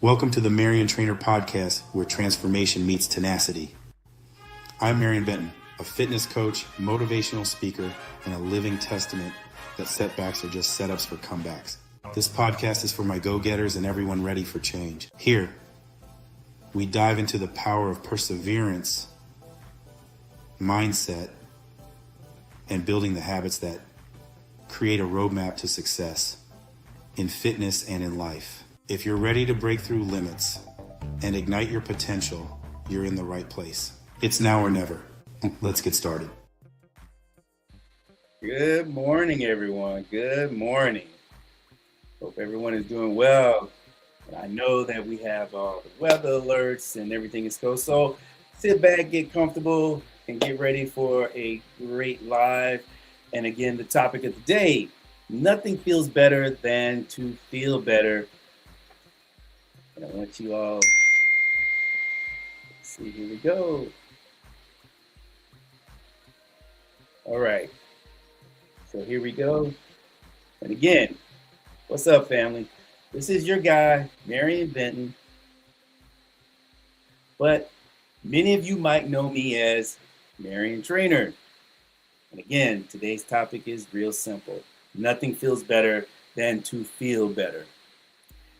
Welcome to the MarionTrainer podcast, where transformation meets tenacity. I'm Marion Benton, a fitness coach, motivational speaker, and a living testament that setbacks are just setups for comebacks. This podcast is for my go-getters and everyone ready for change. Here, we dive into the power of perseverance, mindset, and building the habits that create a roadmap to success in fitness and in life. If you're ready to break through limits and ignite your potential, you're in the right place. It's now or never. Let's get started. Good morning, everyone. Good morning. Hope everyone is doing well. I know that we have all the weather alerts and everything is cool. So sit back, get comfortable, and get ready for a great live. And again, the topic of the day, nothing feels better than to feel better. And I want you all, let's see, here we go. All right, so here we go. And again, what's up, family? This is your guy, Marion Benton. But many of you might know me as MarionTrainer. And again, today's topic is real simple. Nothing feels better than to feel better.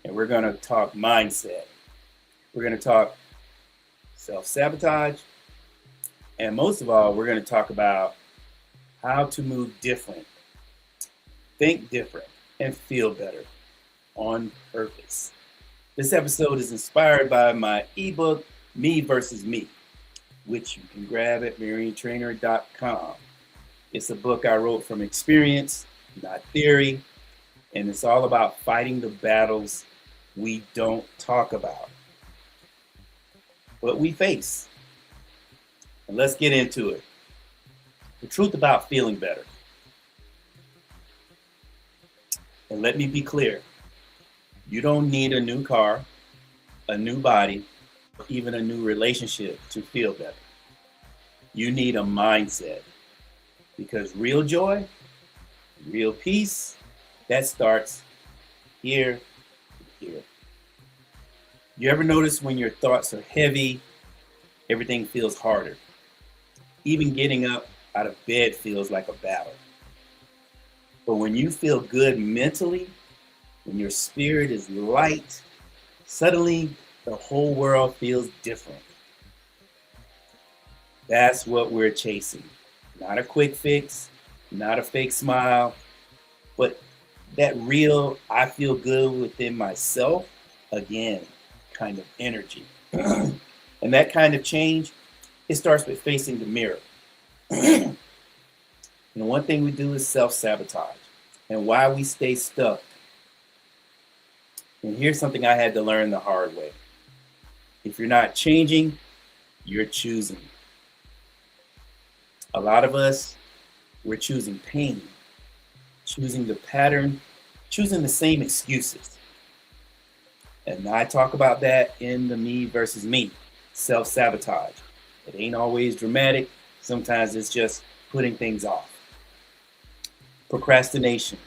And we're going to talk mindset. We're going to talk self-sabotage. And most of all, we're going to talk about how to move different, think different, and feel better on purpose. This episode is inspired by my ebook, Me versus Me, which you can grab at MarionTrainer.com. It's a book I wrote from experience, not theory, and it's all about fighting the battles we don't talk about, but we face. And let's get into it. The truth about feeling better. And let me be clear, you don't need a new car, a new body, or even a new relationship to feel better. You need a mindset, because real joy, real peace, that starts here. You ever notice when your thoughts are heavy, everything feels harder? Even getting up out of bed feels like a battle. But when you feel good mentally, when your spirit is light, suddenly the whole world feels different. That's what we're chasing. Not a quick fix, not a fake smile, but that real, I feel good within myself, again, kind of energy. And that kind of change, it starts with facing the mirror. And one thing we do is self-sabotage, and why we stay stuck. And here's something I had to learn the hard way. If you're not changing, you're choosing. A lot of us, we're choosing pain, choosing the pattern, choosing the same excuses. And I talk about that in the Me versus Me, self-sabotage. It ain't always dramatic. Sometimes it's just putting things off. Procrastination,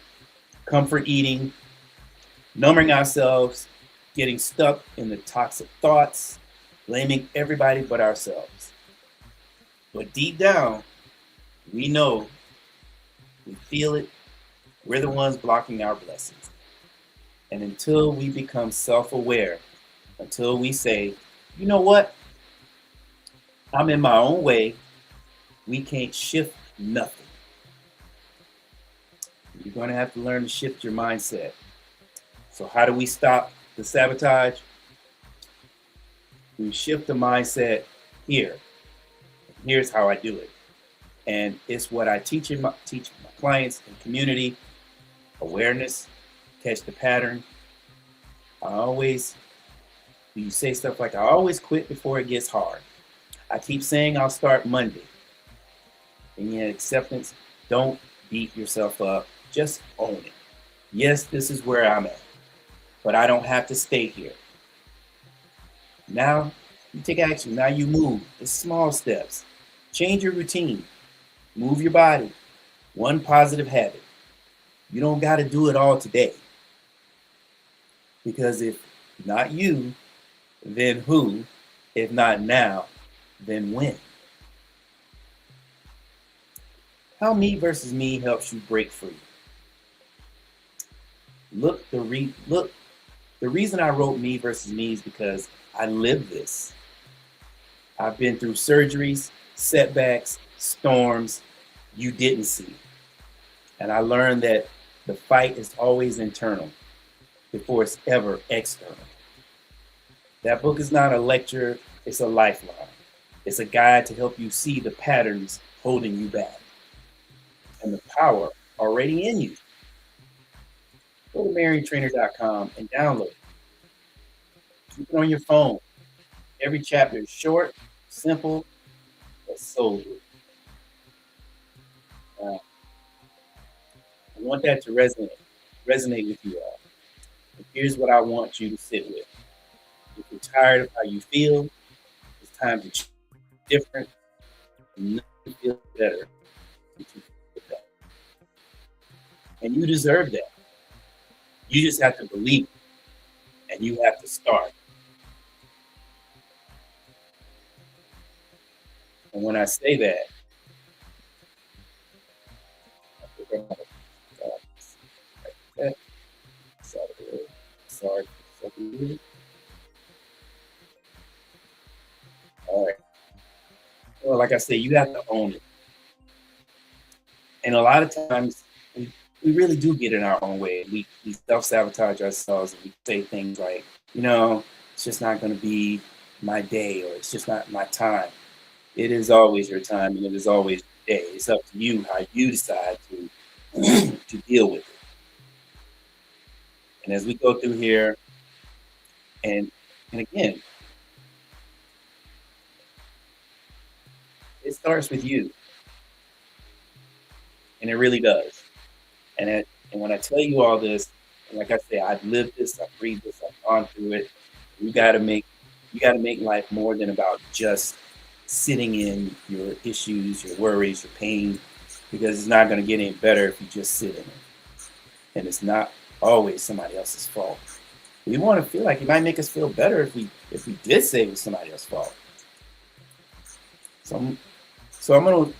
comfort eating, numbing ourselves, getting stuck in the toxic thoughts, blaming everybody but ourselves. But deep down, we know, we feel it, we're the ones blocking our blessings. And until we become self-aware, until we say, you know what? I'm in my own way, we can't shift nothing. You're going to have to learn to shift your mindset. So how do we stop the sabotage? We shift the mindset here. Here's how I do it. And it's what I teach my clients and community: awareness, catch the pattern. You say stuff like, I always quit before it gets hard. I keep saying I'll start Monday. And yet acceptance, don't beat yourself up, just own it. Yes, this is where I'm at, but I don't have to stay here. Now you take action, now you move. It's small steps. Change your routine, move your body, one positive habit. You don't got to do it all today. Because if not you, then who? If not now, then when? How me versus me helps you break free. Look, the reason I wrote me versus me is because I live this. I've been through surgeries, setbacks, storms you didn't see. And I learned that the fight is always internal before it's ever external. That book is not a lecture, it's a lifeline. It's a guide to help you see the patterns holding you back and the power already in you. Go to MarionTrainer.com and download it. Keep it on your phone. Every chapter is short, simple, but so good. I want that to resonate with you all. And here's what I want you to sit with. If you're tired of how you feel, it's time to change different and nothing feels better than to feel better. And you deserve that. You just have to believe it, and you have to start. And when I say that, sorry. All right. Well, like I said, you have to own it. And a lot of times, we really do get in our own way. We self-sabotage ourselves, and we say things like, it's just not going to be my day, or it's just not my time. It is always your time, and it is always your day. It's up to you how you decide to to deal with it. And as we go through here, and again, it starts with you, and it really does. And when I tell you all this, like I say, I've lived this, I've breathed this, I've gone through it. You got to make life more than about just sitting in your issues, your worries, your pain, because it's not going to get any better if you just sit in it. And it's not always somebody else's fault. We want to feel like it might make us feel better if we did say it was somebody else's fault. So I'm gonna.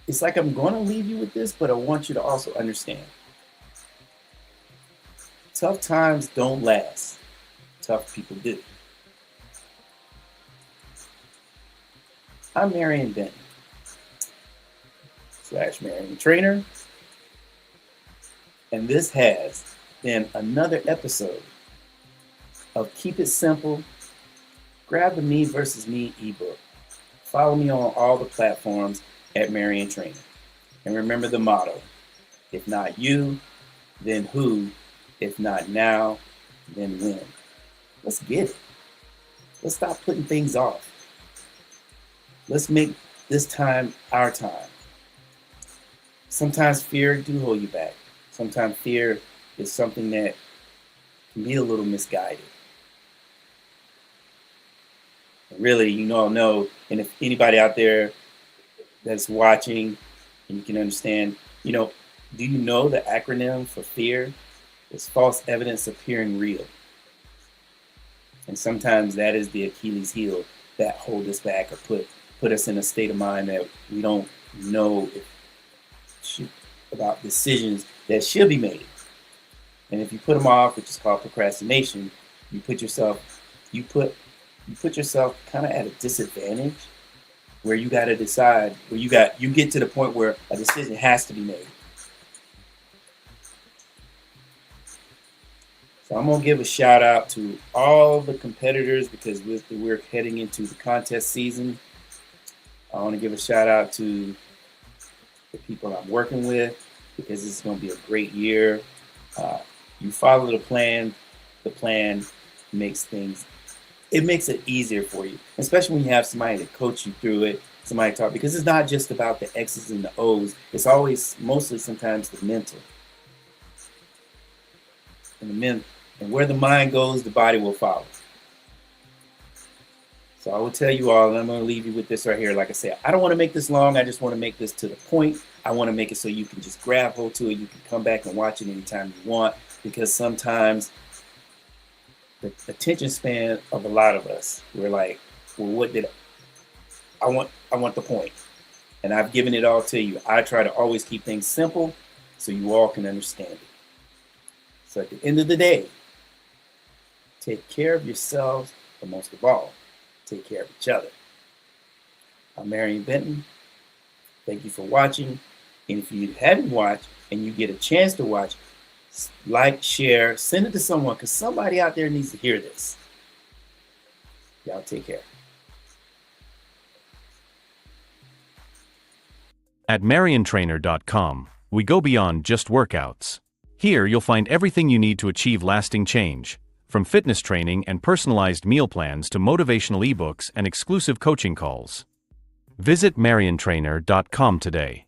It's like I'm going to leave you with this, but I want you to also understand. Tough times don't last. Tough people do. I'm Marion Benton /MarionTrainer, and this has been another episode of Keep It Simple. Grab the Me versus Me ebook. Follow me on all the platforms at MarionTrainer. And remember the motto: if not you, then who? If not now, then when? Let's get it. Let's stop putting things off. Let's make this time our time. Sometimes fear do hold you back. Sometimes fear is something that can be a little misguided. Really, you all know, and if anybody out there that's watching and you can understand, do you know the acronym for fear is false evidence appearing real? And sometimes that is the Achilles heel that hold us back or put us in a state of mind that we don't know about decisions that should be made. And if you put them off, which is called procrastination, you put yourself kind of at a disadvantage where you got to decide, where you get to the point where a decision has to be made. So I'm going to give a shout out to all the competitors, because we're heading into the contest season. I want to give a shout out to the people I'm working with, because this is going to be a great year. You follow the plan makes it easier for you, especially when you have somebody to coach you through it, somebody talk, because it's not just about the X's and the O's. It's always mostly sometimes the mental. And where the mind goes, the body will follow. So I will tell you all, and I'm going to leave you with this right here. Like I said, I don't want to make this long. I just want to make this to the point. I want to make it so you can just grab hold to it. You can come back and watch it anytime you want, because sometimes the attention span of a lot of us. We're like, well, what did I want? I want the point. And I've given it all to you. I try to always keep things simple so you all can understand it. So at the end of the day, take care of yourselves, but most of all, take care of each other. I'm Marion Benton. Thank you for watching. And if you haven't watched and you get a chance to watch, like, share, send it to someone, because somebody out there needs to hear this. Y'all take care. At MarionTrainer.com, we go beyond just workouts. Here you'll find everything you need to achieve lasting change, from fitness training and personalized meal plans to motivational ebooks and exclusive coaching calls. Visit MarionTrainer.com today.